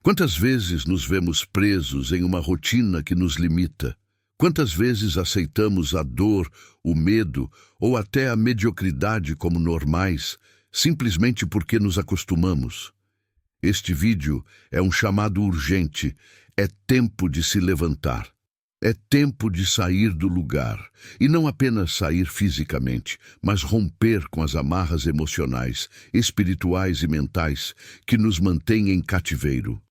Quantas vezes nos vemos presos em uma rotina que nos limita? Quantas vezes aceitamos a dor, o medo ou até a mediocridade como normais, simplesmente porque nos acostumamos? Este vídeo é um chamado urgente. É tempo de se levantar. É tempo de sair do lugar. E não apenas sair fisicamente, mas romper com as amarras emocionais, espirituais e mentais que nos mantêm em cativeiro.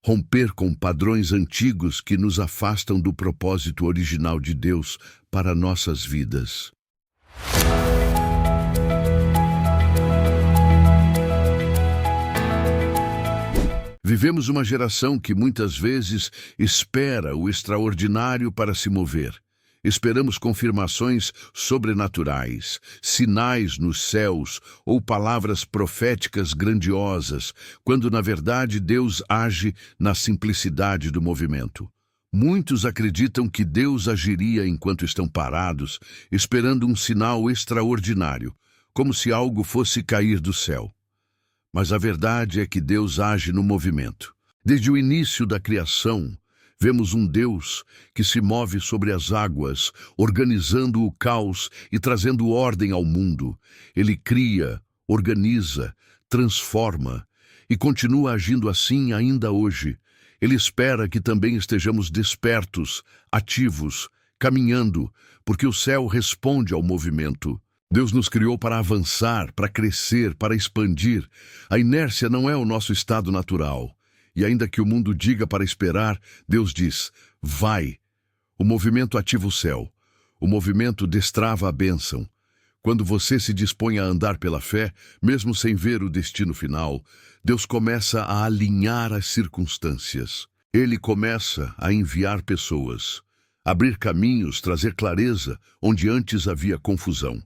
Romper com padrões antigos que nos afastam do propósito original de Deus para nossas vidas. Vivemos uma geração que muitas vezes espera o extraordinário para se mover. Esperamos confirmações sobrenaturais, sinais nos céus ou palavras proféticas grandiosas, quando na verdade Deus age na simplicidade do movimento. Muitos acreditam que Deus agiria enquanto estão parados, esperando um sinal extraordinário, como se algo fosse cair do céu. Mas a verdade é que Deus age no movimento. Desde o início da criação, vemos um Deus que se move sobre as águas, organizando o caos e trazendo ordem ao mundo. Ele cria, organiza, transforma e continua agindo assim ainda hoje. Ele espera que também estejamos despertos, ativos, caminhando, porque o céu responde ao movimento. Deus nos criou para avançar, para crescer, para expandir. A inércia não é o nosso estado natural. E ainda que o mundo diga para esperar, Deus diz, vai. O movimento ativa o céu. O movimento destrava a bênção. Quando você se dispõe a andar pela fé, mesmo sem ver o destino final, Deus começa a alinhar as circunstâncias. Ele começa a enviar pessoas, abrir caminhos, trazer clareza onde antes havia confusão.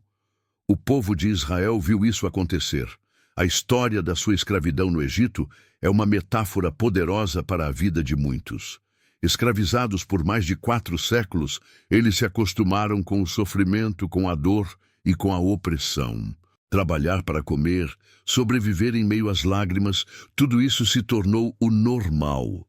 O povo de Israel viu isso acontecer. A história da sua escravidão no Egito é uma metáfora poderosa para a vida de muitos. Escravizados por mais de 4 séculos, eles se acostumaram com o sofrimento, com a dor e com a opressão. Trabalhar para comer, sobreviver em meio às lágrimas, tudo isso se tornou o normal.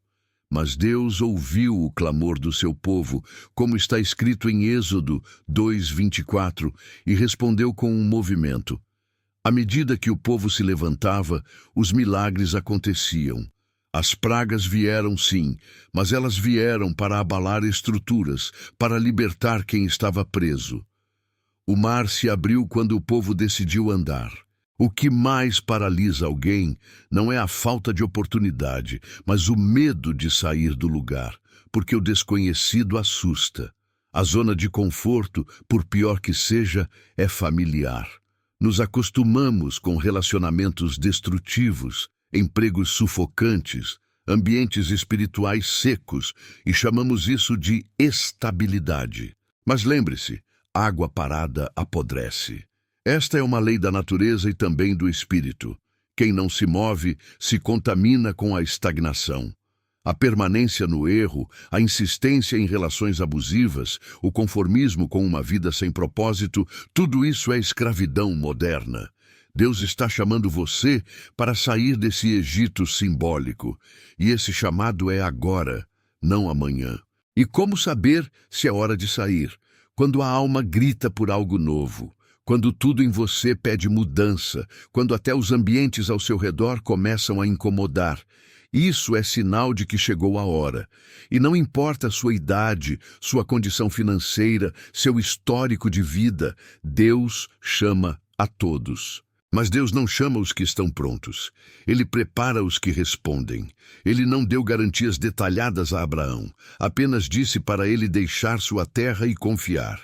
Mas Deus ouviu o clamor do seu povo, como está escrito em Êxodo 2:24, e respondeu com um movimento. À medida que o povo se levantava, os milagres aconteciam. As pragas vieram sim, mas elas vieram para abalar estruturas, para libertar quem estava preso. O mar se abriu quando o povo decidiu andar. O que mais paralisa alguém não é a falta de oportunidade, mas o medo de sair do lugar, porque o desconhecido assusta. A zona de conforto, por pior que seja, é familiar. Nos acostumamos com relacionamentos destrutivos, empregos sufocantes, ambientes espirituais secos e chamamos isso de estabilidade. Mas lembre-se, água parada apodrece. Esta é uma lei da natureza e também do espírito. Quem não se move se contamina com a estagnação. A permanência no erro, a insistência em relações abusivas, o conformismo com uma vida sem propósito, tudo isso é escravidão moderna. Deus está chamando você para sair desse Egito simbólico. E esse chamado é agora, não amanhã. E como saber se é hora de sair? Quando a alma grita por algo novo. Quando tudo em você pede mudança, quando até os ambientes ao seu redor começam a incomodar. Isso é sinal de que chegou a hora. E não importa a sua idade, sua condição financeira, seu histórico de vida, Deus chama a todos. Mas Deus não chama os que estão prontos. Ele prepara os que respondem. Ele não deu garantias detalhadas a Abraão. Apenas disse para ele deixar sua terra e confiar.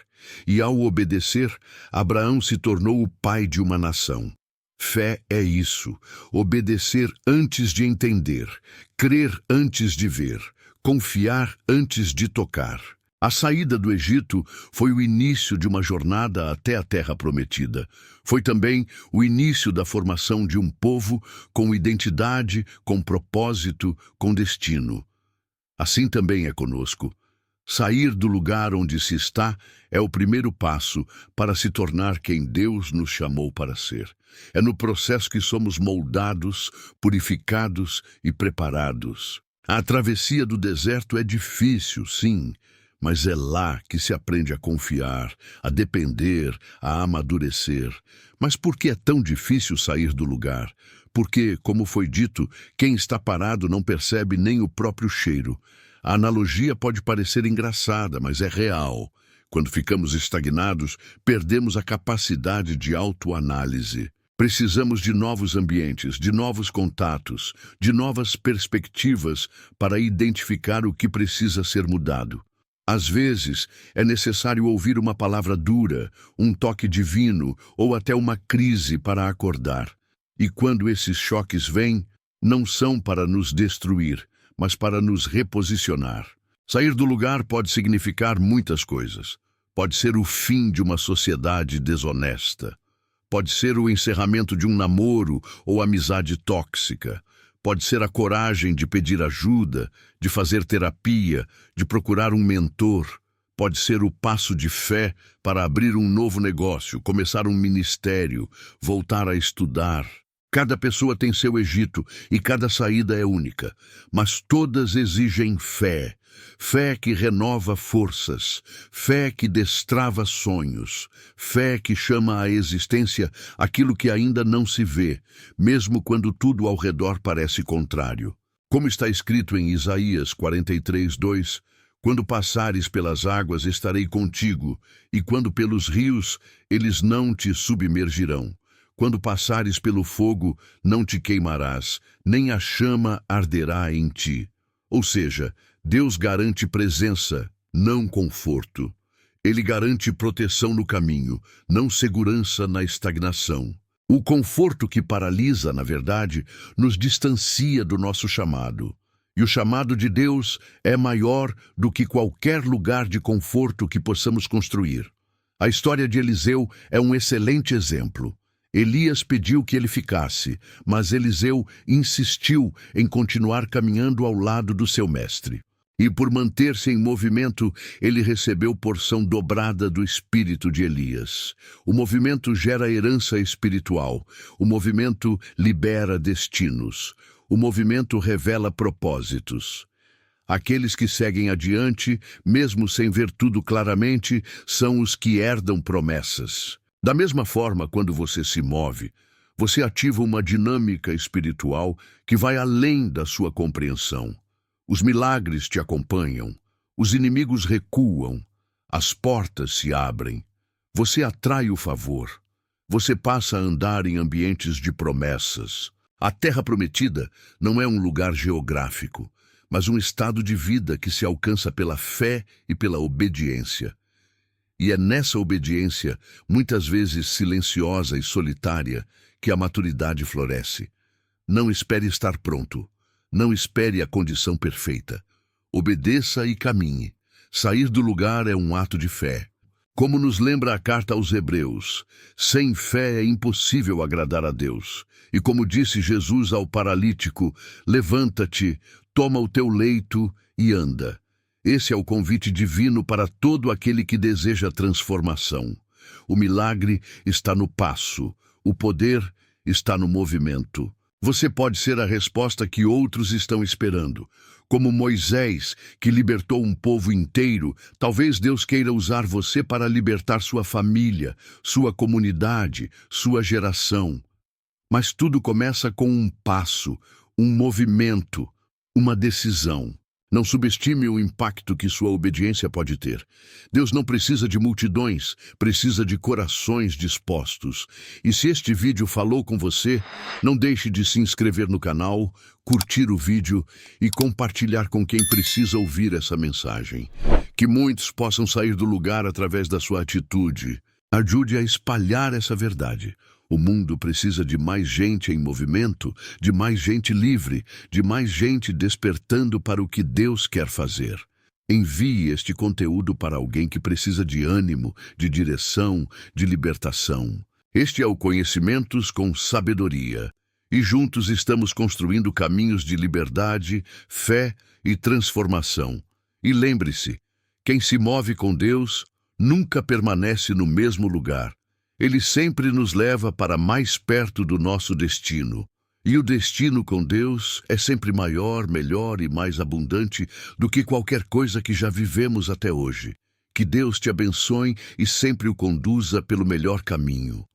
E ao obedecer, Abraão se tornou o pai de uma nação. Fé é isso, obedecer antes de entender, crer antes de ver, confiar antes de tocar. A saída do Egito foi o início de uma jornada até a Terra Prometida. Foi também o início da formação de um povo com identidade, com propósito, com destino. Assim também é conosco. Sair do lugar onde se está é o primeiro passo para se tornar quem Deus nos chamou para ser. É no processo que somos moldados, purificados e preparados. A travessia do deserto é difícil, sim, mas é lá que se aprende a confiar, a depender, a amadurecer. Mas por que é tão difícil sair do lugar? Porque, como foi dito, quem está parado não percebe nem o próprio cheiro. A analogia pode parecer engraçada, mas é real. Quando ficamos estagnados, perdemos a capacidade de autoanálise. Precisamos de novos ambientes, de novos contatos, de novas perspectivas para identificar o que precisa ser mudado. Às vezes, é necessário ouvir uma palavra dura, um toque divino ou até uma crise para acordar. E quando esses choques vêm, não são para nos destruir, mas para nos reposicionar. Sair do lugar pode significar muitas coisas. Pode ser o fim de uma sociedade desonesta. Pode ser o encerramento de um namoro ou amizade tóxica. Pode ser a coragem de pedir ajuda, de fazer terapia, de procurar um mentor. Pode ser o passo de fé para abrir um novo negócio, começar um ministério, voltar a estudar. Cada pessoa tem seu Egito e cada saída é única, mas todas exigem fé. Fé que renova forças, fé que destrava sonhos, fé que chama à existência aquilo que ainda não se vê, mesmo quando tudo ao redor parece contrário. Como está escrito em Isaías 43:2, quando passares pelas águas estarei contigo, e quando pelos rios, eles não te submergirão. Quando passares pelo fogo, não te queimarás, nem a chama arderá em ti. Ou seja, Deus garante presença, não conforto. Ele garante proteção no caminho, não segurança na estagnação. O conforto que paralisa, na verdade, nos distancia do nosso chamado. E o chamado de Deus é maior do que qualquer lugar de conforto que possamos construir. A história de Eliseu é um excelente exemplo. Elias pediu que ele ficasse, mas Eliseu insistiu em continuar caminhando ao lado do seu mestre. E por manter-se em movimento, ele recebeu porção dobrada do espírito de Elias. O movimento gera herança espiritual. O movimento libera destinos. O movimento revela propósitos. Aqueles que seguem adiante, mesmo sem ver tudo claramente, são os que herdam promessas. Da mesma forma, quando você se move, você ativa uma dinâmica espiritual que vai além da sua compreensão. Os milagres te acompanham, os inimigos recuam, as portas se abrem. Você atrai o favor. Você passa a andar em ambientes de promessas. A Terra Prometida não é um lugar geográfico, mas um estado de vida que se alcança pela fé e pela obediência. E é nessa obediência, muitas vezes silenciosa e solitária, que a maturidade floresce. Não espere estar pronto. Não espere a condição perfeita. Obedeça e caminhe. Sair do lugar é um ato de fé. Como nos lembra a carta aos Hebreus, sem fé é impossível agradar a Deus. E como disse Jesus ao paralítico, levanta-te, toma o teu leito e anda. Esse é o convite divino para todo aquele que deseja transformação. O milagre está no passo, o poder está no movimento. Você pode ser a resposta que outros estão esperando. Como Moisés, que libertou um povo inteiro, talvez Deus queira usar você para libertar sua família, sua comunidade, sua geração. Mas tudo começa com um passo, um movimento, uma decisão. Não subestime o impacto que sua obediência pode ter. Deus não precisa de multidões, precisa de corações dispostos. E se este vídeo falou com você, não deixe de se inscrever no canal, curtir o vídeo e compartilhar com quem precisa ouvir essa mensagem. Que muitos possam sair do lugar através da sua atitude. Ajude a espalhar essa verdade. O mundo precisa de mais gente em movimento, de mais gente livre, de mais gente despertando para o que Deus quer fazer. Envie este conteúdo para alguém que precisa de ânimo, de direção, de libertação. Este é o Conhecimentos com Sabedoria. E juntos estamos construindo caminhos de liberdade, fé e transformação. E lembre-se Quem se move com Deus nunca permanece no mesmo lugar. Ele sempre nos leva para mais perto do nosso destino. E o destino com Deus é sempre maior, melhor e mais abundante do que qualquer coisa que já vivemos até hoje. Que Deus te abençoe e sempre o conduza pelo melhor caminho.